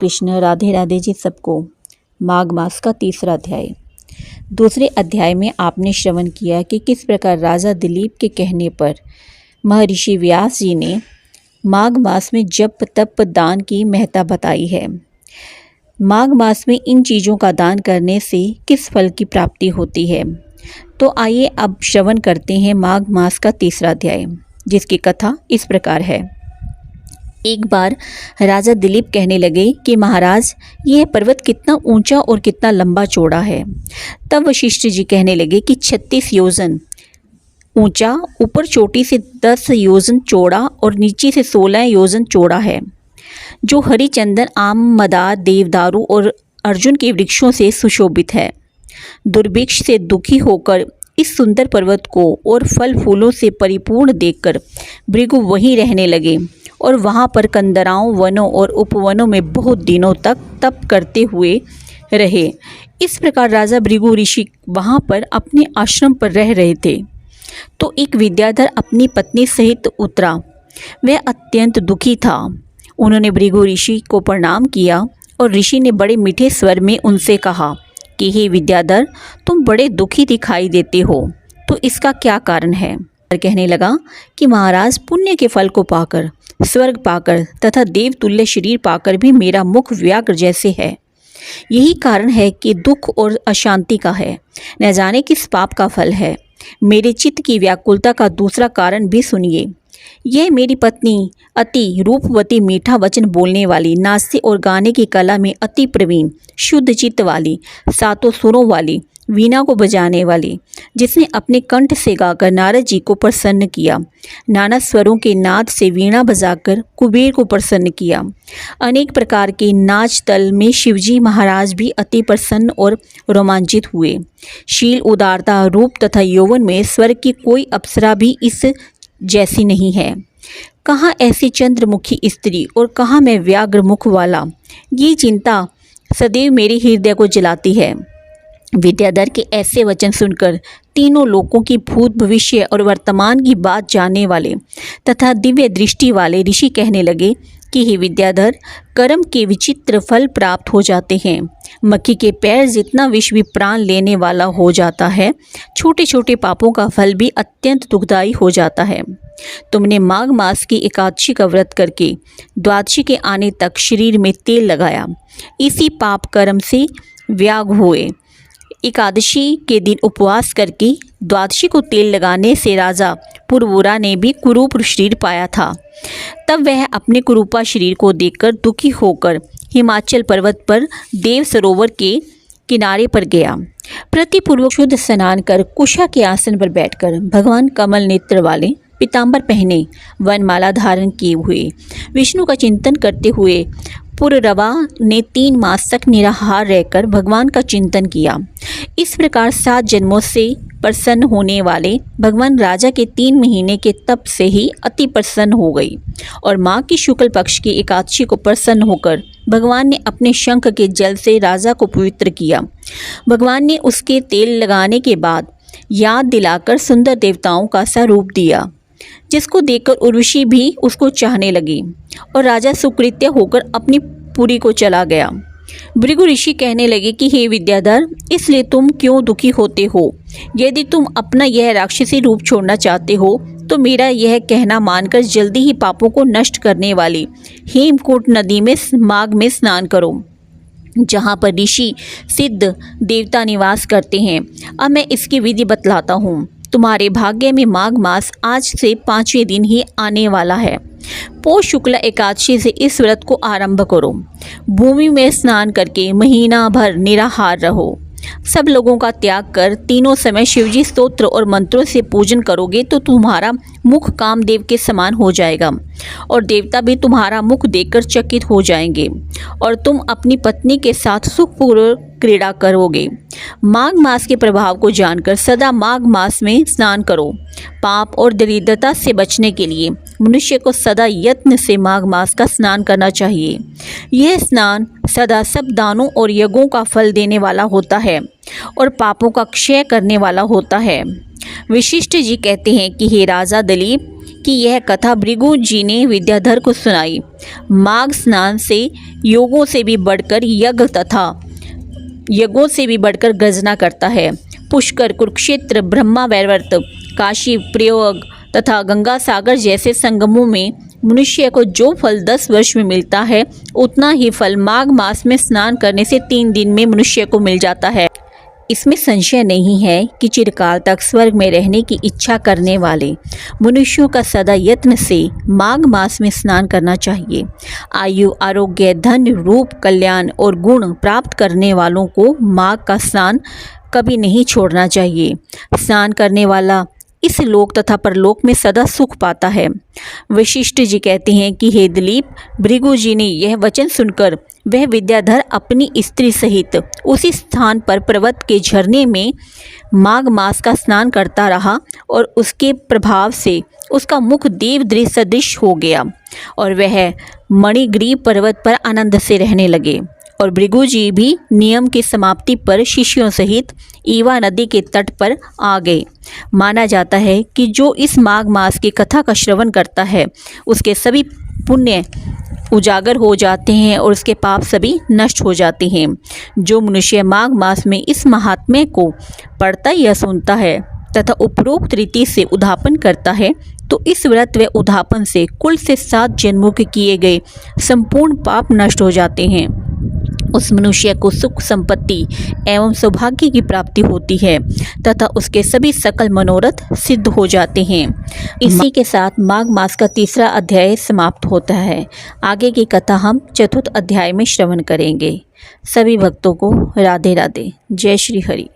कृष्ण राधे राधे जी सबको। माघ मास का तीसरा अध्याय। दूसरे अध्याय में आपने श्रवण किया कि किस प्रकार राजा दिलीप के कहने पर महर्षि व्यास जी ने माघ मास में जप तप दान की महत्ता बताई है। माघ मास में इन चीज़ों का दान करने से किस फल की प्राप्ति होती है। तो आइए अब श्रवण करते हैं माघ मास का तीसरा अध्याय, जिसकी कथा इस प्रकार है। एक बार राजा दिलीप कहने लगे कि महाराज, यह पर्वत कितना ऊंचा और कितना लंबा चौड़ा है। तब वशिष्ठ जी कहने लगे कि 36 योजन ऊंचा, ऊपर चोटी से 10 योजन चौड़ा और नीचे से 16 योजन चौड़ा है, जो हरिचंदन, आम, मदार, देवदारू और अर्जुन के वृक्षों से सुशोभित है। दुर्भिक्ष से दुखी होकर इस सुंदर पर्वत को और फल फूलों से परिपूर्ण देखकर भृगु वहीं रहने लगे और वहाँ पर कंदराओं, वनों और उपवनों में बहुत दिनों तक तप करते हुए रहे। इस प्रकार राजा भृगु ऋषि वहाँ पर अपने आश्रम पर रह रहे थे। तो एक विद्याधर अपनी पत्नी सहित उतरा। वह अत्यंत दुखी था। उन्होंने भृगु ऋषि को प्रणाम किया और ऋषि ने बड़े मीठे स्वर में उनसे कहा कि हे विद्याधर, तुम बड़े दुखी दिखाई देते हो, तो इसका क्या कारण है। कहने लगा कि महाराज, पुण्य के फल को पाकर, स्वर्ग पाकर तथा देवतुल्य शरीर पाकर भी मेरा मुख व्याघ्र जैसे है। यही कारण है कि दुख और अशांति का है। न जाने किस पाप का फल है। मेरे चित्त की व्याकुलता का दूसरा कारण भी सुनिए। यह मेरी पत्नी अति रूपवती, मीठा वचन बोलने वाली, नाचते और गाने की कला में अति प्रवीण, शुद्ध चित्त वाली, सातों सुरों वाली, वीणा को बजाने वाली, जिसने अपने कंठ से गाकर नारद जी को प्रसन्न किया, नाना स्वरों के नाद से वीणा बजाकर कुबेर को प्रसन्न किया, अनेक प्रकार के नाच तल में शिवजी महाराज भी अति प्रसन्न और रोमांचित हुए। शील, उदारता, रूप तथा यौवन में स्वर्ग की कोई अप्सरा भी इस जैसी नहीं है। कहाँ ऐसी चंद्रमुखी स्त्री और कहाँ मैं व्याघ्र मुख वाला। ये चिंता सदैव मेरे हृदय को जलाती है। विद्याधर के ऐसे वचन सुनकर तीनों लोकों की भूत, भविष्य और वर्तमान की बात जानने वाले तथा दिव्य दृष्टि वाले ऋषि कहने लगे कि हे विद्याधर, कर्म के विचित्र फल प्राप्त हो जाते हैं। मक्खी के पैर जितना विष भी प्राण लेने वाला हो जाता है। छोटे छोटे पापों का फल भी अत्यंत दुखदायी हो जाता है। तुमने माघ मास की एकादशी का व्रत करके द्वादशी के आने तक शरीर में तेल लगाया। इसी पाप कर्म से व्याघ्र हुए। एकादशी के दिन उपवास करके द्वादशी को तेल लगाने से राजा पुरवरा ने भी कुरूप शरीर पाया था। तब वह अपने कुरूपा शरीर को देखकर दुखी होकर हिमाचल पर्वत पर देव सरोवर के किनारे पर गया। प्रतिपूर्वक शुद्ध स्नान कर कुशा के आसन पर बैठकर भगवान कमल नेत्र वाले, पीताम्बर पहने, वनमाला धारण किए हुए, विष्णु का चिंतन करते हुए पुररवा ने 3 मास तक निराहार रहकर भगवान का चिंतन किया। इस प्रकार 7 जन्मों से प्रसन्न होने वाले भगवान राजा के 3 महीने के तप से ही अति प्रसन्न हो गई और माँ की शुक्ल पक्ष की एकादशी को प्रसन्न होकर भगवान ने अपने शंख के जल से राजा को पवित्र किया। भगवान ने उसके तेल लगाने के बाद याद दिलाकर सुंदर देवताओं का सा रूप दिया, जिसको देखकर उर्वशी भी उसको चाहने लगी और राजा सुकृत्य होकर अपनी पुरी को चला गया। भृगु ऋषि कहने लगे कि हे विद्याधर, इसलिए तुम क्यों दुखी होते हो। यदि तुम अपना यह राक्षसी रूप छोड़ना चाहते हो तो मेरा यह कहना मानकर जल्दी ही पापों को नष्ट करने वाली हेमकूट नदी में माघ में स्नान करो, जहाँ पर ऋषि, सिद्ध, देवता निवास करते हैं। अब मैं इसकी विधि बतलाता हूँ। तुम्हारे भाग्य में माघ मास आज से 5वें दिन ही आने वाला है। पौष शुक्ल एकादशी से इस व्रत को आरंभ करो। भूमि में स्नान करके महीना भर निराहार रहो। सब लोगों का त्याग कर तीनों समय शिवजी स्तोत्र और मंत्रों से पूजन करोगे तो तुम्हारा मुख कामदेव के समान हो जाएगा और देवता भी तुम्हारा मुख देखकर चकित हो जाएंगे और तुम अपनी पत्नी के साथ सुखपूर्वक क्रीड़ा करोगे। माघ मास के प्रभाव को जानकर सदा माघ मास में स्नान करो। पाप और दरिद्रता से बचने के लिए मनुष्य को सदा यत्न से माघ मास का स्नान करना चाहिए। यह स्नान सदा सब दानों और यज्ञों का फल देने वाला होता है और पापों का क्षय करने वाला होता है। वशिष्ठ जी कहते हैं कि हे राजा दिलीप, कि यह कथा भृगु जी ने विद्याधर को सुनाई। माघ स्नान से योगों से भी बढ़कर यज्ञ तथा यज्ञों से भी बढ़कर गर्जना करता है। पुष्कर, कुरुक्षेत्र, ब्रह्मा वैवर्त, काशी, प्रयाग तथा गंगा सागर जैसे संगमों में मनुष्य को जो फल 10 वर्ष में मिलता है, उतना ही फल माघ मास में स्नान करने से 3 दिन में मनुष्य को मिल जाता है। इसमें संशय नहीं है कि चिरकाल तक स्वर्ग में रहने की इच्छा करने वाले मनुष्यों का सदा यत्न से माघ मास में स्नान करना चाहिए। आयु, आरोग्य, धन, रूप, कल्याण और गुण प्राप्त करने वालों को माघ का स्नान कभी नहीं छोड़ना चाहिए। स्नान करने वाला इस लोक तथा परलोक में सदा सुख पाता है। वशिष्ठ जी कहते हैं कि हे दिलीप, भृगु जी ने यह वचन सुनकर वह विद्याधर अपनी स्त्री सहित उसी स्थान पर पर्वत के झरने में माघ मास का स्नान करता रहा और उसके प्रभाव से उसका मुख देव दृश्य सदृश हो गया और वह मणिग्रीव पर्वत पर आनंद से रहने लगे। और भृगु जी भी नियम की समाप्ति पर शिष्यों सहित ईवा नदी के तट पर आ गए। माना जाता है कि जो इस माघ मास की कथा का श्रवण करता है, उसके सभी पुण्य उजागर हो जाते हैं और उसके पाप सभी नष्ट हो जाते हैं। जो मनुष्य माघ मास में इस महात्म्य को पढ़ता या सुनता है तथा उपरोक्त रीति से उद्यापन करता है, तो इस व्रत व उद्यापन से कुल से 7 जन्मों के किए गए संपूर्ण पाप नष्ट हो जाते हैं। उस मनुष्य को सुख, संपत्ति एवं सौभाग्य की प्राप्ति होती है तथा उसके सभी सकल मनोरथ सिद्ध हो जाते हैं। इसी के साथ माघ मास का 3रा अध्याय समाप्त होता है। आगे की कथा हम 4th अध्याय में श्रवण करेंगे। सभी भक्तों को राधे राधे। जय श्री हरि।